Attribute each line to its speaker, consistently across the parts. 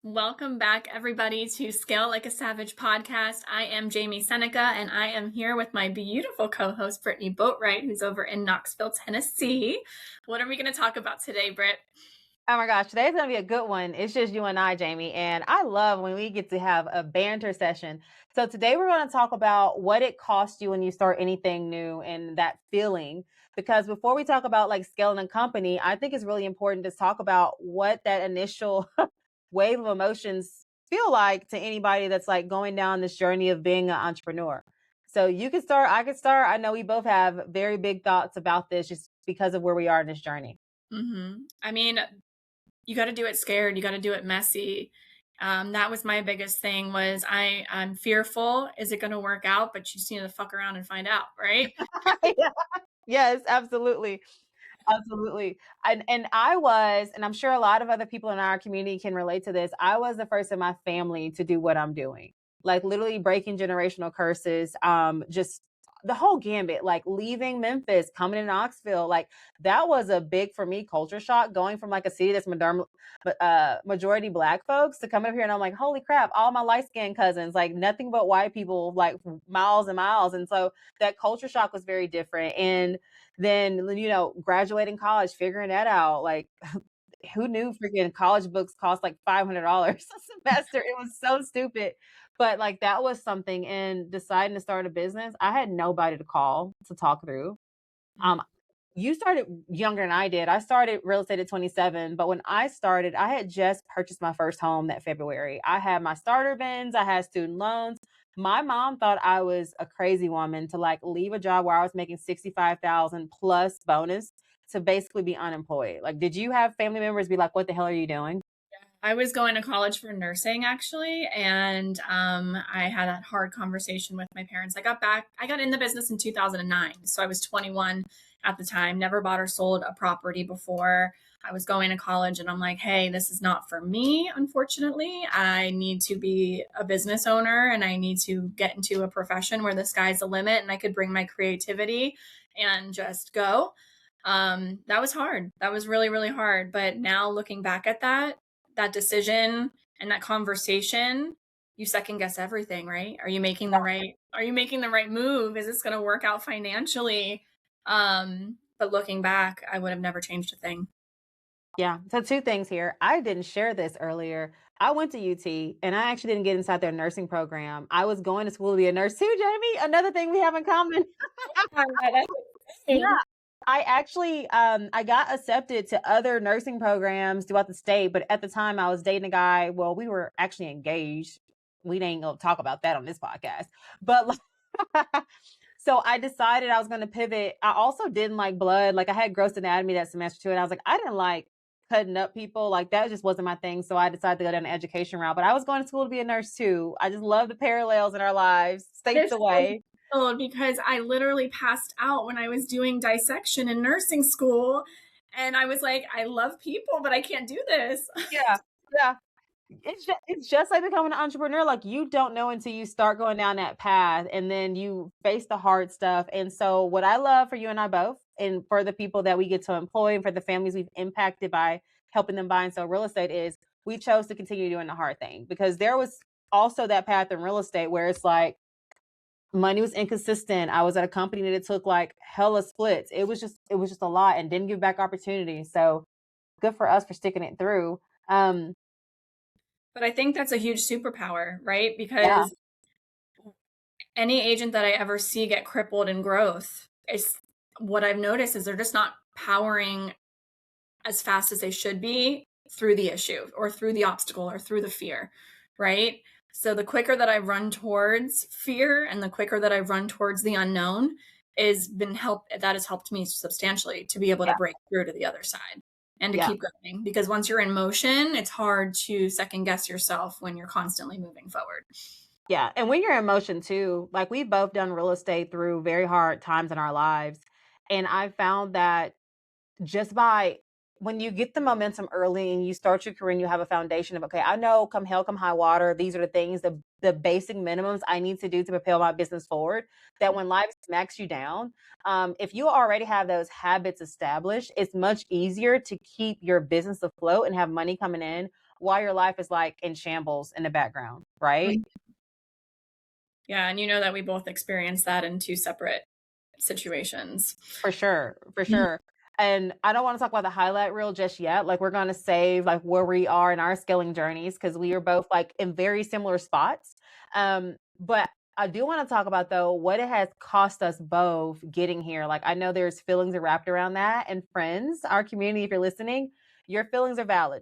Speaker 1: Welcome back, everybody, to Scale Like a Savage podcast. I am Jamie Seneca, and I am here with my beautiful co-host, Britany Boatwright, who's over in Knoxville, Tennessee. What are we going to talk about today, Britt?
Speaker 2: Oh my gosh, today's gonna be a good one. It's just you and I, Jamie, and I love when we get to have a banter session. So today we're going to talk about what it costs you when you start anything new and that feeling. Because before we talk about like scaling a company, I think it's really important to talk about what that initial wave of emotions feel like to anybody that's like going down this journey of being an entrepreneur. So you can start, I could start. I know we both have very big thoughts about this just because of where we are in this journey.
Speaker 1: I mean, you got to do it scared. You got to do it messy. That was my biggest thing was I'm fearful. Is it going to work out? But you just need to fuck around and find out, right?
Speaker 2: Yeah. Yes, absolutely. Absolutely. And I was, and I'm sure a lot of other people in our community can relate to this. I was the first in my family to do what I'm doing. Like literally breaking generational curses, just the whole gambit, like leaving Memphis, coming to Knoxville, like that was a big for me culture shock going from like a city that's majority black folks to come up here and I'm like, holy crap, all my light skinned cousins, like nothing but white people, like miles and miles. And so that culture shock was very different. And then, graduating college, figuring that out, like who knew freaking college books cost like $500 a semester? It was so stupid. But like that was something and deciding to start a business, I had nobody to call to talk through. Um, you started younger than I did. I started real estate at 27, but when I started, I had just purchased my first home that February. I had my starter bins, I had student loans. My mom thought I was a crazy woman to like leave a job where I was making 65,000 plus bonus to basically be unemployed. Like, did you have family members be like, "What the hell are you doing?"
Speaker 1: I was going to college for nursing actually, and I had a hard conversation with my parents. I got in the business in 2009, so I was 21 at the time, never bought or sold a property before. I was going to college, and I'm like, hey, this is not for me, unfortunately. I need to be a business owner, and I need to get into a profession where the sky's the limit, and I could bring my creativity and just go. That was hard. That was really, really hard. But now looking back at that decision and that conversation, you second guess everything, right? Are you making the right move? Is this going to work out financially? But looking back, I would have never changed a thing.
Speaker 2: Yeah. So two things here. I didn't share this earlier. I went to UT and I actually didn't get inside their nursing program. I was going to school to be a nurse too, Jamie. Another thing we have in common. Yeah. I actually I got accepted to other nursing programs throughout the state, but at the time I was dating a guy. Well, we were actually engaged. We ain't gonna talk about that on this podcast. But like, so I decided I was gonna pivot. I also didn't like blood. Like I had gross anatomy that semester too, and I was like, I didn't like cutting up people. Like that just wasn't my thing. So I decided to go down the education route. But I was going to school to be a nurse too. I just love the parallels in our lives, states
Speaker 1: This
Speaker 2: away.
Speaker 1: because I literally passed out when I was doing dissection in nursing school. And I was like, I love people, but I can't do this.
Speaker 2: Yeah. Yeah. It's just like becoming an entrepreneur. Like you don't know until you start going down that path and then you face the hard stuff. And so what I love for you and I both, and for the people that we get to employ and for the families we've impacted by helping them buy and sell real estate is we chose to continue doing the hard thing because there was also that path in real estate where it's like money was inconsistent. I was at a company that it took like hella splits. It was just a lot and didn't give back opportunities. So good for us for sticking it through. Um
Speaker 1: But I think that's a huge superpower, right?
Speaker 2: yeah.
Speaker 1: Because any agent that I ever see get crippled in growth is what I've noticed is they're just not powering as fast as they should be through the issue or through the obstacle or through the fear, right? So the quicker that I run towards fear and the quicker that I run towards the unknown that has helped me substantially to be able to break through to the other side and to
Speaker 2: Yeah.
Speaker 1: keep going, because once you're in motion, it's hard to second guess yourself when you're constantly moving forward.
Speaker 2: Yeah, and when you're in motion too, like we've both done real estate through very hard times in our lives. And I found that just by when you get the momentum early and you start your career and you have a foundation of, okay, I know come hell, come high water, these are the things, the basic minimums I need to do to propel my business forward. That when life smacks you down, if you already have those habits established, it's much easier to keep your business afloat and have money coming in while your life is like in shambles in the background, right?
Speaker 1: Yeah, and you know that we both experienced that in two separate situations.
Speaker 2: For sure, for
Speaker 1: Mhm.
Speaker 2: sure. And I don't want to talk about the highlight reel just yet. Like we're going to save like where we are in our scaling journeys because we are both like in very similar spots. But I do want to talk about though what it has cost us both getting here. Like I know there's feelings wrapped around that, and friends, our community, if you're listening, your feelings are valid.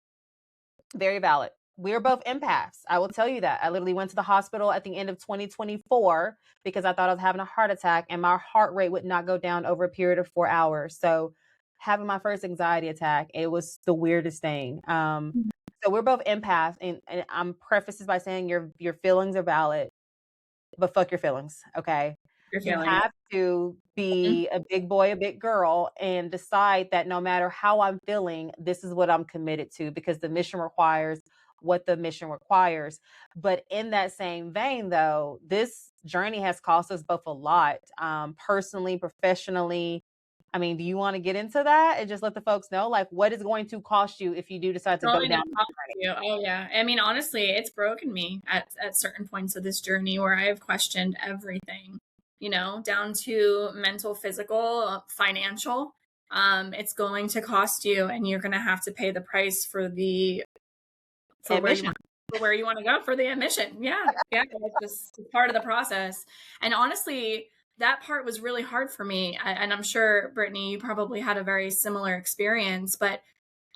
Speaker 2: Very valid. We are both empaths. I will tell you that. I literally went to the hospital at the end of 2024 because I thought I was having a heart attack and my heart rate would not go down over a period of 4 hours. So, having my first anxiety attack, it was the weirdest thing. So we're both empaths, and I'm preface this by saying your feelings are valid, but fuck your feelings, okay?
Speaker 1: Your
Speaker 2: You
Speaker 1: feelings.
Speaker 2: have to
Speaker 1: Mhm.
Speaker 2: be a big boy, a big girl, and decide that no matter how I'm feeling, this is what I'm committed to because the mission requires what the mission requires. But in that same vein, though, this journey has cost us both a lot, personally, professionally. I mean, do you want to get into that and just let the folks know, like, what is going to cost you if you do decide to go
Speaker 1: Going to
Speaker 2: down
Speaker 1: talk
Speaker 2: this journey?
Speaker 1: to you. Oh yeah. I mean, honestly, it's broken me at certain points of this journey where I have questioned everything, you know, down to mental, physical, financial. It's going to cost you, and you're going to have to pay the price for where you
Speaker 2: Admission.
Speaker 1: want to go for the admission. Yeah, yeah, it's just part of the process. And honestly, that part was really hard for me. And I'm sure, Brittany, you probably had a very similar experience, but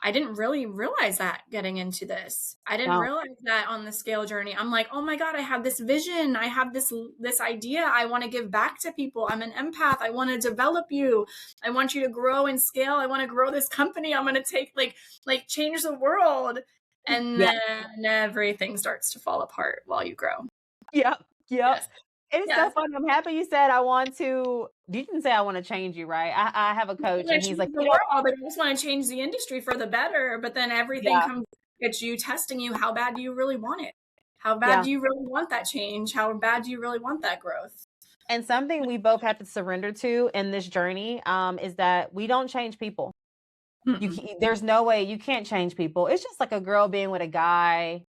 Speaker 1: I didn't really realize that getting into this. I didn't
Speaker 2: No.
Speaker 1: realize that on the scale journey. I'm like, "Oh my god, I have this vision. I have this idea. I want to give back to people. I'm an empath. I want to develop you. I want you to grow and scale. I want to grow this company. I'm going to take like change the world." And
Speaker 2: Yeah.
Speaker 1: then everything starts to fall apart while you grow.
Speaker 2: Yep, yep.
Speaker 1: Yes.
Speaker 2: It's so
Speaker 1: Yes.
Speaker 2: funny. I'm happy you said I want to you didn't say I want to change you, right? I have a
Speaker 1: I
Speaker 2: coach
Speaker 1: wanna
Speaker 2: and he's
Speaker 1: change
Speaker 2: like,
Speaker 1: the world, but I just wanna change the industry for the better, but then everything
Speaker 2: yeah,
Speaker 1: comes at you testing you. How bad do you really want it? How bad
Speaker 2: yeah.
Speaker 1: do you really want that change? How bad do you really want that growth?
Speaker 2: And something we both have to surrender to in this journey is that we don't change people.
Speaker 1: Mm-mm.
Speaker 2: There's no way you can't change people. It's just like a girl being with a guy.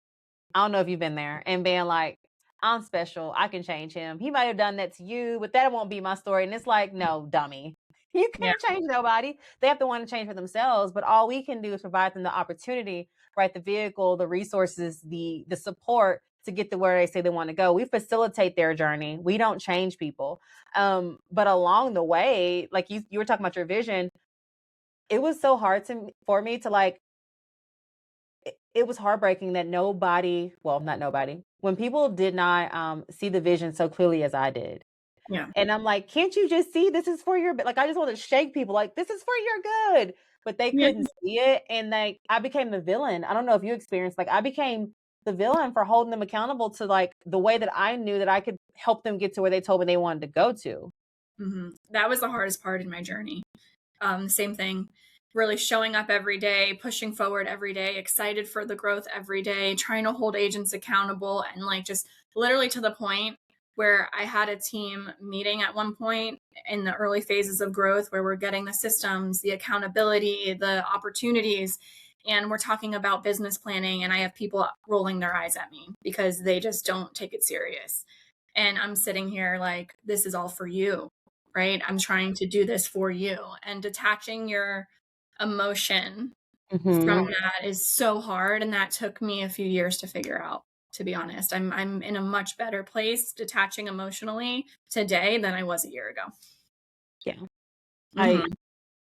Speaker 2: I don't know if you've been there and being like, I'm special. I can change him. He might have done that to you, but that won't be my story. And it's like, no, dummy. You
Speaker 1: Yeah.
Speaker 2: can't change nobody. They have to want to change for themselves. But all we can do is provide them the opportunity, right? The vehicle, the resources, the support to get to where they say they want to go. We facilitate their journey. We don't change people. But along the way, like you were talking about your vision, it was so hard for me to like it was heartbreaking that nobody, well, not nobody, when people did not see the vision so clearly as I did.
Speaker 1: Yeah.
Speaker 2: And I'm like, can't you just see this is for your, like, I just want to shake people like, this is for your good. But they
Speaker 1: Yeah.
Speaker 2: couldn't see it. And like, I became the villain. I don't know if you experienced, like, I became the villain for holding them accountable to like the way that I knew that I could help them get to where they told me they wanted to go to.
Speaker 1: That was the hardest part in my journey. Same thing. Really showing up every day, pushing forward every day, excited for the growth every day, trying to hold agents accountable, and like just literally to the point where I had a team meeting at one point in the early phases of growth where we're getting the systems, the accountability, the opportunities, and we're talking about business planning. And I have people rolling their eyes at me because they just don't take it serious. And I'm sitting here like, this is all for you, right? I'm trying to do this for you. And detaching your emotion from
Speaker 2: Hmm.
Speaker 1: that is so hard. And that took me a few years to figure out, to be honest. I'm in a much better place detaching emotionally today than I was a year ago.
Speaker 2: Yeah. I,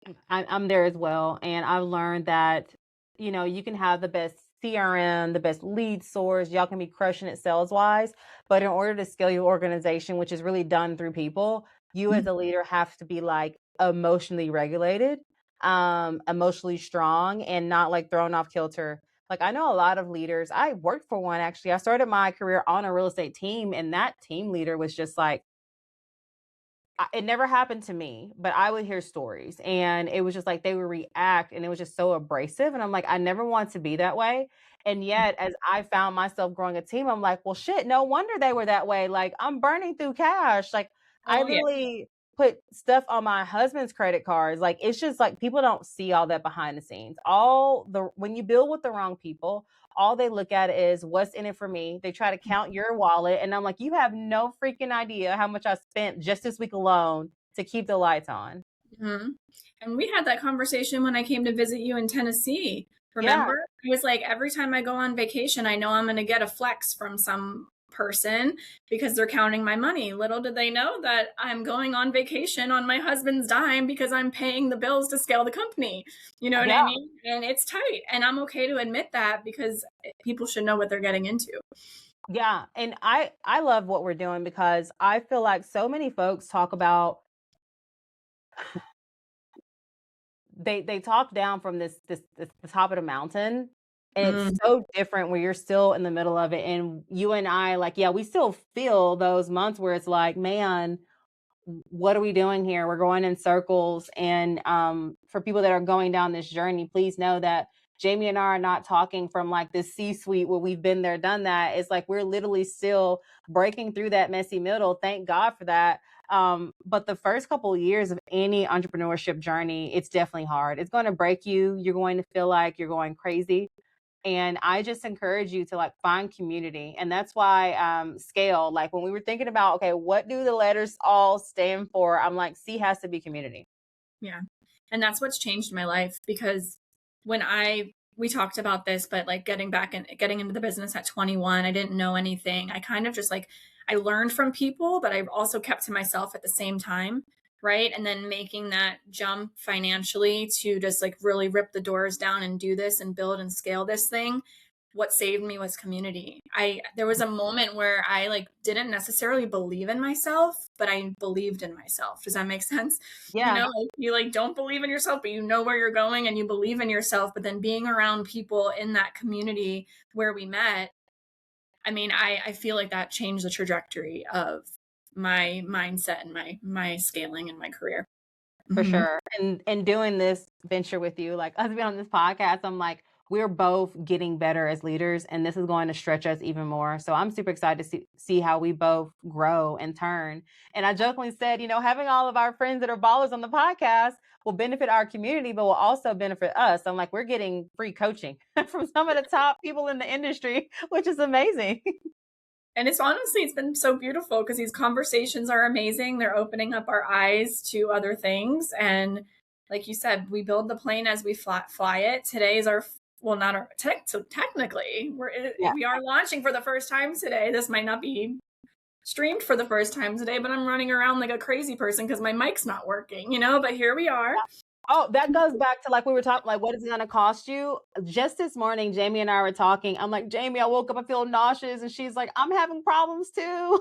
Speaker 1: Hmm.
Speaker 2: I'm there as well. And I've learned that, you can have the best CRM, the best lead source, y'all can be crushing it sales wise. But in order to scale your organization, which is really done through people, you as a leader have to be like emotionally regulated, emotionally strong, and not like thrown off kilter. Like I know a lot of leaders. I worked for one actually. I started my career on a real estate team, and that team leader was just like, it never happened to me, but I would hear stories and it was just like they would react and it was just so abrasive. And I'm like, I never want to be that way. And yet, as I found myself growing a team, I'm like, well, shit, no wonder they were that way. Like, I'm burning through cash. Like, I
Speaker 1: Oh, yeah.
Speaker 2: literally put stuff on my husband's credit cards. Like, it's just like people don't see all that behind the scenes. When you build with the wrong people, all they look at is what's in it for me. They try to count your wallet. And I'm like, you have no freaking idea how much I spent just this week alone to keep the lights on.
Speaker 1: Mm-hmm. And we had that conversation when I came to visit you in Tennessee.
Speaker 2: Yeah.
Speaker 1: Remember? It was like every time I go on vacation, I know I'm going to get a flex from some person because they're counting my money. Little did they know that I'm going on vacation on my husband's dime because I'm paying the bills to scale the company. You know what
Speaker 2: Yeah.
Speaker 1: I mean? And it's tight. And I'm okay to admit that because people should know what they're getting into.
Speaker 2: Yeah. And I love what we're doing because I feel like so many folks talk about they talk down from this the top of the mountain, and it's
Speaker 1: Mm,
Speaker 2: so different where you're still in the middle of it. And you and I, like, yeah, we still feel those months where it's like, man, what are we doing here? We're going in circles. And for people that are going down this journey, please know that Jamie and I are not talking from like this C-suite where we've been there, done that. It's like we're literally still breaking through that messy middle. Thank God for that. But the first couple of years of any entrepreneurship journey, it's definitely hard. It's going to break you. You're going to feel like you're going crazy. And I just encourage you to like find community. And that's why scale, like when we were thinking about, okay, what do the letters all stand for? I'm like, C has to be community.
Speaker 1: yeah. And that's what's changed my life because when we talked about this, but like getting into the business at 21, I didn't know anything. I kind of just like, I learned from people, but I also kept to myself at the same time. Right. And then making that jump financially to just like really rip the doors down and do this and build and scale this thing. What saved me was community. There was a moment where I like didn't necessarily believe in myself, but I believed in myself. Does that make sense? You
Speaker 2: Yeah,
Speaker 1: know, like, you like don't believe in yourself, but you know where you're going and you believe in yourself. But then being around people in that community where we met, I mean, I feel like that changed the trajectory of my mindset and my scaling and my career.
Speaker 2: for
Speaker 1: Mm-hmm.
Speaker 2: sure. And doing this venture with you, like us being on this podcast, I'm like, we're both getting better as leaders, and this is going to stretch us even more. So I'm super excited to see how we both grow and turn. And I jokingly said, having all of our friends that are ballers on the podcast will benefit our community, but will also benefit us. I'm like, we're getting free coaching from some of the top people in the industry, which is amazing.
Speaker 1: And it's been so beautiful because these conversations are amazing. They're opening up our eyes to other things. And like you said, we build the plane as we fly it. Today is our, well, not our, so technically,
Speaker 2: Yeah.
Speaker 1: we are launching for the first time today. This might not be streamed for the first time today, but I'm running around like a crazy person because my mic's not working, but here we are.
Speaker 2: Oh, that goes back to like we were talking, like what is it going to cost you? Just this morning, Jamie and I were talking. I'm like, Jamie, I woke up, I feel nauseous, and she's like, I'm having problems too.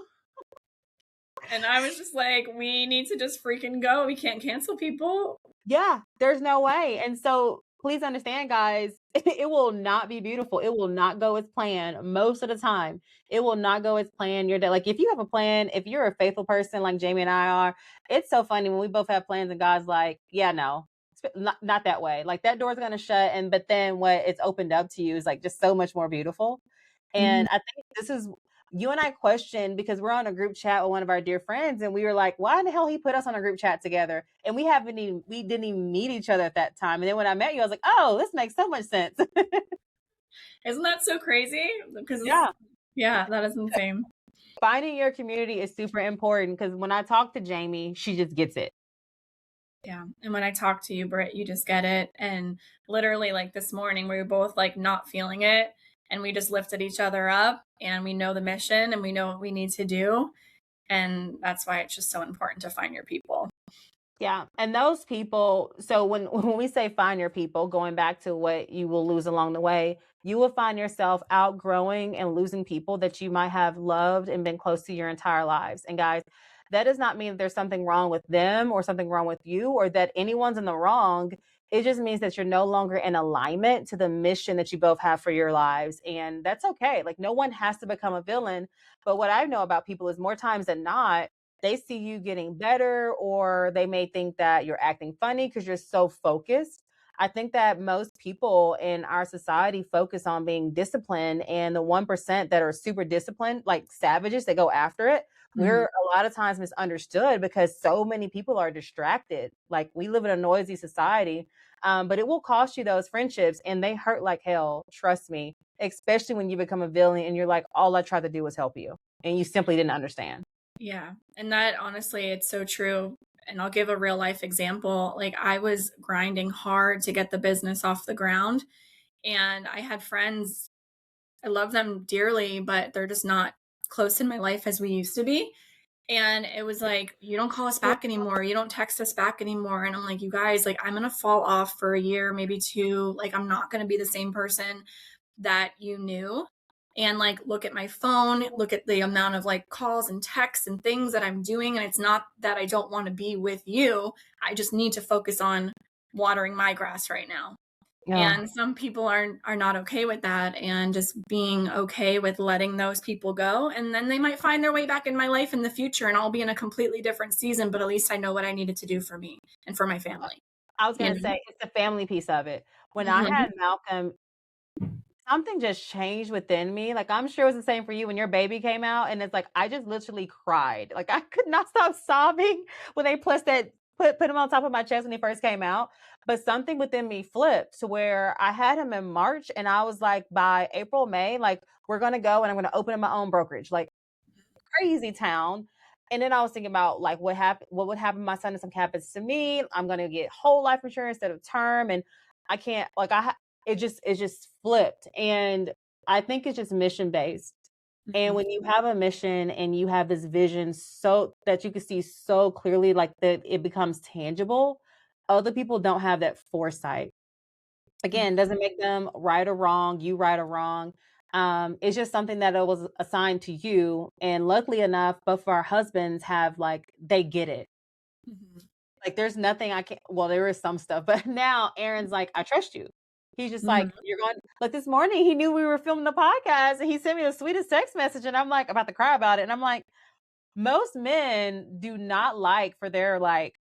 Speaker 1: And I was just like, we need to just freaking go. We can't cancel people.
Speaker 2: Yeah, there's no way. And so please understand, guys, it will not be beautiful. It will not go as planned most of the time. It will not go as planned. Like if you have a plan, if you're a faithful person like Jamie and I are, it's so funny when we both have plans and God's like, yeah, no, it's not that way. Like that door's gonna shut, but then what it's opened up to you is like just so much more beautiful.
Speaker 1: Mm-hmm.
Speaker 2: And I think this is you and I questioned because we're on a group chat with one of our dear friends, and we were like, why the hell he put us on a group chat together? And we didn't even meet each other at that time. And then when I met you, I was like, oh, this makes so much sense.
Speaker 1: Isn't that so crazy? Because
Speaker 2: Yeah.
Speaker 1: yeah, that is insane.
Speaker 2: Finding your community is super important because when I talk to Jamie, she just gets it.
Speaker 1: Yeah. And when I talk to you, Britt, you just get it. And literally, like this morning, we were both like not feeling it. And we just lifted each other up and we know the mission and we know what we need to do. And that's why it's just so important to find your people.
Speaker 2: Yeah. And those people, so when we say find your people, going back to what you will lose along the way, you will find yourself outgrowing and losing people that you might have loved and been close to your entire lives. And guys, that does not mean that there's something wrong with them or something wrong with you or that anyone's in the wrong. It just means that you're no longer in alignment to the mission that you both have for your lives. And that's okay. Like no one has to become a villain. But what I know about people is more times than not, they see you getting better, or they may think that you're acting funny because you're so focused. I think that most people in our society focus on being disciplined, and the 1% that are super disciplined, like savages, they go after it. We're
Speaker 1: Mhm.
Speaker 2: a lot of times misunderstood because so many people are distracted. Like we live in a noisy society, but it will cost you those friendships, and they hurt like hell. Trust me. especially when you become a villain and you're like, all I tried to do was help you, and you simply didn't understand.
Speaker 1: Yeah. And that honestly, it's so true. And I'll give a real life example. Like I was grinding hard to get the business off the ground, and I had friends, I love them dearly, but they're just not close in my life as we used to be. And it was like, you don't call us back anymore. You don't text us back anymore. And I'm like, you guys, like, I'm going to fall off for a year, maybe two. Like, I'm not going to be the same person that you knew. And like, look at my phone, look at the amount of like calls and texts and things that I'm doing. And it's not that I don't want to be with you. I just need to focus on watering my grass right now.
Speaker 2: Yeah.
Speaker 1: And some people are not okay with that, and just being okay with letting those people go. And then they might find their way back in my life in the future, and I'll be in a completely different season, but at least I know what I needed to do for me and for my family.
Speaker 2: I was
Speaker 1: You
Speaker 2: gonna
Speaker 1: know?
Speaker 2: say it's the family piece of it. When I
Speaker 1: Mhm.
Speaker 2: had Malcolm, something just changed within me. Like, I'm sure it was the same for you when your baby came out, and it's like I just literally cried. Like, I could not stop sobbing when they put him on top of my chest when he first came out. But something within me flipped to where I had him in March, and I was like, by April, May, like we're gonna go and I'm gonna open up my own brokerage, like crazy town. And then I was thinking about like what would happen to my son if something happens to me. I'm gonna get whole life insurance instead of term, and I can't like it just flipped. And I think it's just mission based. And
Speaker 1: Mhm.
Speaker 2: when you have a mission and you have this vision so that you can see so clearly, like that it becomes tangible, other people don't have that foresight. Again,
Speaker 1: Mhm.
Speaker 2: doesn't make them right or wrong, you right or wrong. It's just something that it was assigned to you. And luckily enough, both of our husbands have like they get it.
Speaker 1: Mhm.
Speaker 2: Like there's nothing I can't well, there is some stuff, but now Aaron's like, I trust you. He's just like,
Speaker 1: Mhm.
Speaker 2: you're going like this morning he knew we were filming the podcast and he sent me the sweetest text message and I'm like about to cry about it. And I'm like, most men do not like for their like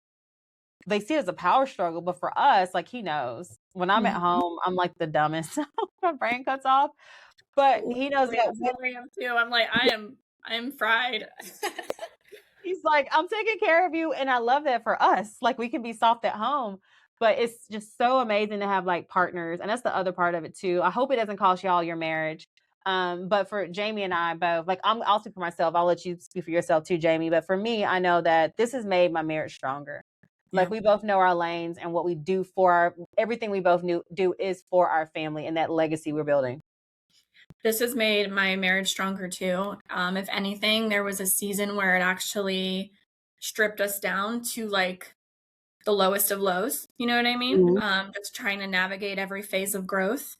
Speaker 2: they see it as a power struggle, but for us, like he knows. When I'm at
Speaker 1: Mhm.
Speaker 2: home, I'm like the dumbest. My brain cuts off. But he knows
Speaker 1: Literally,
Speaker 2: that
Speaker 1: that's how I am too. I'm like, I am fried.
Speaker 2: he's like, I'm taking care of you. And I love that for us. Like we can be soft at home. But it's just so amazing to have like partners. And that's the other part of it too. I hope it doesn't cost y'all your marriage. But for Jamie and I both, like I'll speak for myself. I'll let you speak for yourself too, Jamie. But for me, I know that this has made my marriage stronger. Like
Speaker 1: Yeah.
Speaker 2: we both know our lanes and what we do for everything we both do is for our family and that legacy we're building.
Speaker 1: This has made my marriage stronger too. If anything, there was a season where it actually stripped us down to like the lowest of lows. You know what I mean?
Speaker 2: Mhm.
Speaker 1: Just trying to navigate every phase of growth,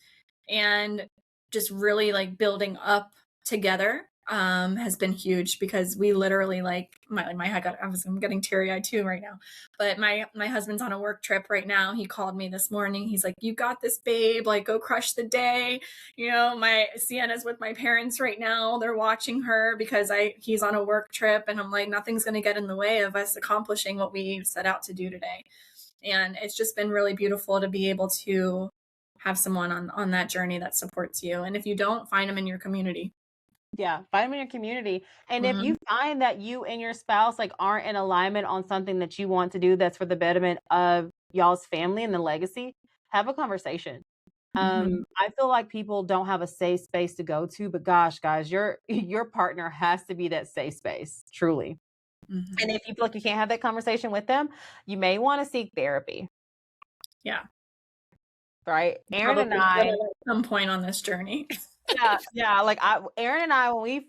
Speaker 1: and just really like building up together has been huge, because we literally like my I'm getting teary eyed too right now. But my husband's on a work trip right now. He called me this morning. He's like, "You got this, babe. Like, go crush the day." My Sienna's with my parents right now. They're watching her because he's on a work trip, and I'm like, nothing's going to get in the way of us accomplishing what we set out to do today. And it's just been really beautiful to be able to have someone on that journey that supports you. And if you don't, find them in your community.
Speaker 2: Yeah, find them in your community. And if
Speaker 1: Mhm.
Speaker 2: you find that you and your spouse like aren't in alignment on something that you want to do that's for the betterment of y'all's family and the legacy, have a conversation.
Speaker 1: Mhm.
Speaker 2: I feel like people don't have a safe space to go to, but gosh, guys, your your partner has to be that safe space, truly. And
Speaker 1: Mhm.
Speaker 2: if you feel like you can't have that conversation with them, you may want to seek therapy,
Speaker 1: Yeah.
Speaker 2: right? Aaron and
Speaker 1: Probably
Speaker 2: I,
Speaker 1: will at some point on this journey.
Speaker 2: yeah, yeah. Like Aaron and I, when we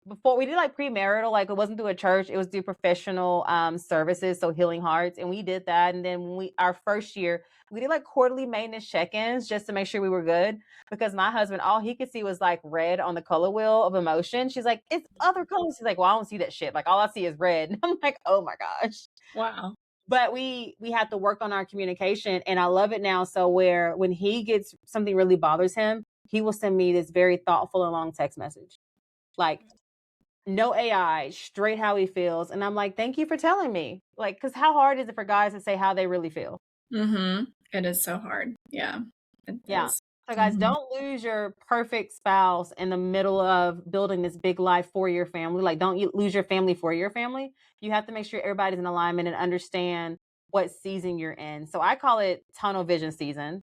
Speaker 2: before we did like premarital, like it wasn't through a church, it was through professional services, so Healing Hearts, and we did that. And then when we our first year, we did like quarterly maintenance check-ins just to make sure we were good. Because my husband, all he could see was like red on the color wheel of emotion. She's like, it's other colors. She's like, well, I don't see that shit. Like all I see is red. And I'm like, oh my gosh.
Speaker 1: Wow.
Speaker 2: But we have to work on our communication, and I love it now. So where when he gets something really bothers him, he will send me this very thoughtful and long text message, like no AI, straight how he feels, and I'm like, thank you for telling me. Like, because how hard is it for guys to say how they really feel?
Speaker 1: It is so hard. Yeah, it
Speaker 2: Yeah.
Speaker 1: is.
Speaker 2: So guys,
Speaker 1: Mhm.
Speaker 2: don't lose your perfect spouse in the middle of building this big life for your family. Like, don't you lose your family for your family. You have to make sure everybody's in alignment and understand what season you're in. So I call it tunnel vision season.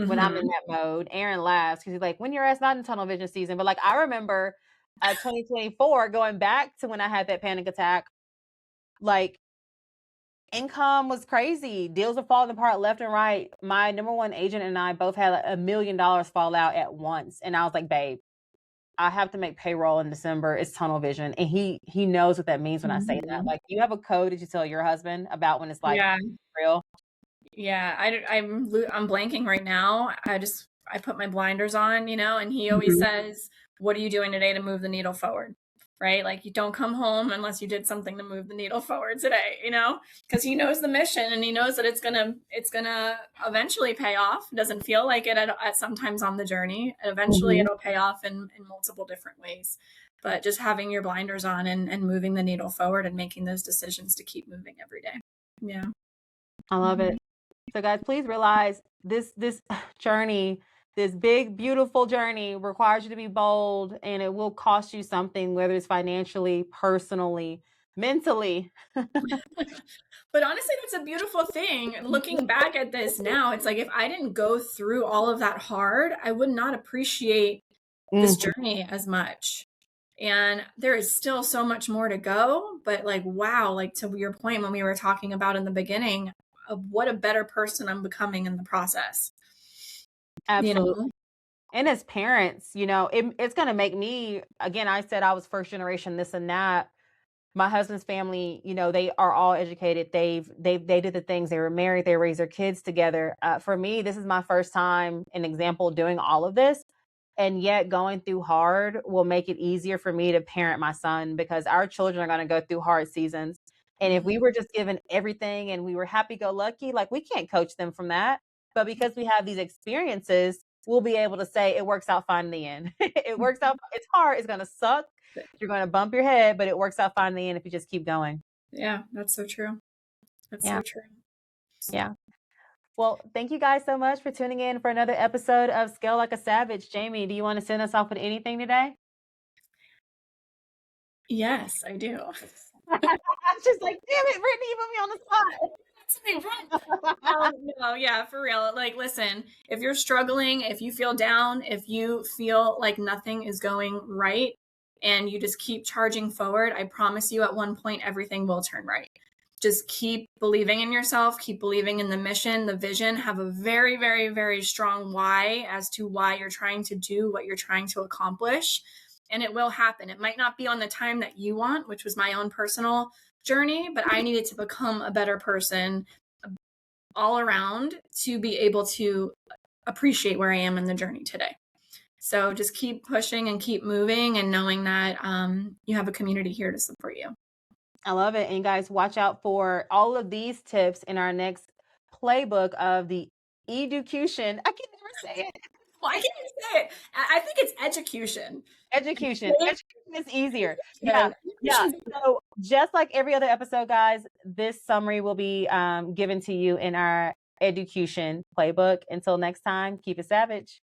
Speaker 2: when I'm in
Speaker 1: Mm-hmm.
Speaker 2: that mode. Aaron laughs because he's like, when your ass not in tunnel vision season. But like I remember 2024 going back to when I had that panic attack, like income was crazy. Deals were falling apart left and right. My number one agent and I both had $1 million fall out at once. And I was like, babe, I have to make payroll in December. It's tunnel vision. And he knows what that means when I say that.
Speaker 1: Mm-hmm.
Speaker 2: Like, you have a code that you tell your husband about when it's like
Speaker 1: Yeah.
Speaker 2: real?
Speaker 1: Yeah. I'm blanking right now. I put my blinders on, and he always says, "What are you doing today to move the needle forward?" Right? Like you don't come home unless you did something to move the needle forward today, because he knows the mission and he knows that it's gonna eventually pay off. It doesn't feel like it at sometimes on the journey. Eventually,
Speaker 2: Mhm.
Speaker 1: it'll pay off in multiple different ways. But just having your blinders on and moving the needle forward and making those decisions to keep moving every day. Yeah.
Speaker 2: I love
Speaker 1: Mhm.
Speaker 2: it. So guys, please realize this journey, this big, beautiful journey requires you to be bold and it will cost you something, whether it's financially, personally, mentally.
Speaker 1: But honestly, that's a beautiful thing. Looking back at this now, it's like if I didn't go through all of that hard, I would not appreciate this
Speaker 2: Mhm.
Speaker 1: journey as much. And there is still so much more to go. But like, wow, like to your point when we were talking about in the beginning, of what a better person I'm becoming in the process. You
Speaker 2: Absolutely.
Speaker 1: know?
Speaker 2: And as parents, it's going to make me, again, I said I was first generation, this and that. My husband's family, they are all educated. They did the things. They were married. They raised their kids together. For me, this is my first time, an example, doing all of this. And yet going through hard will make it easier for me to parent my son because our children are going to go through hard seasons. And if we
Speaker 1: Mhm.
Speaker 2: were just given everything and we were happy go lucky, like we can't coach them from that. But because we have these experiences, we'll be able to say it works out fine in the end. It works out. It's hard. It's going to suck. You're going to bump your head, but it works out fine in the end if you just keep going.
Speaker 1: Yeah, that's so true. That's
Speaker 2: Yeah.
Speaker 1: so true.
Speaker 2: Yeah. Well, thank you guys so much for tuning in for another episode of Scale Like a Savage. Jamie, do you want to send us off with anything today?
Speaker 1: Yes, I do.
Speaker 2: I was just like, damn it, Brittany, you put me on the spot.
Speaker 1: No, yeah, for real. Like, listen, if you're struggling, if you feel down, if you feel like nothing is going right and you just keep charging forward, I promise you at one point everything will turn right. Just keep believing in yourself, keep believing in the mission, the vision, have a very, very, very strong why as to why you're trying to do what you're trying to accomplish. And it will happen. It might not be on the time that you want, which was my own personal journey, but I needed to become a better person all around to be able to appreciate where I am in the journey today. So just keep pushing and keep moving and knowing that you have a community here to support you.
Speaker 2: I love it. And guys, watch out for all of these tips in our next playbook of the education. I can never say it.
Speaker 1: Well, I can't even say it. I think it's education.
Speaker 2: Education. Education is easier. Yeah. Yeah.
Speaker 1: Education's
Speaker 2: So just like every other episode, guys, this summary will be given to you in our education playbook. Until next time, keep it savage.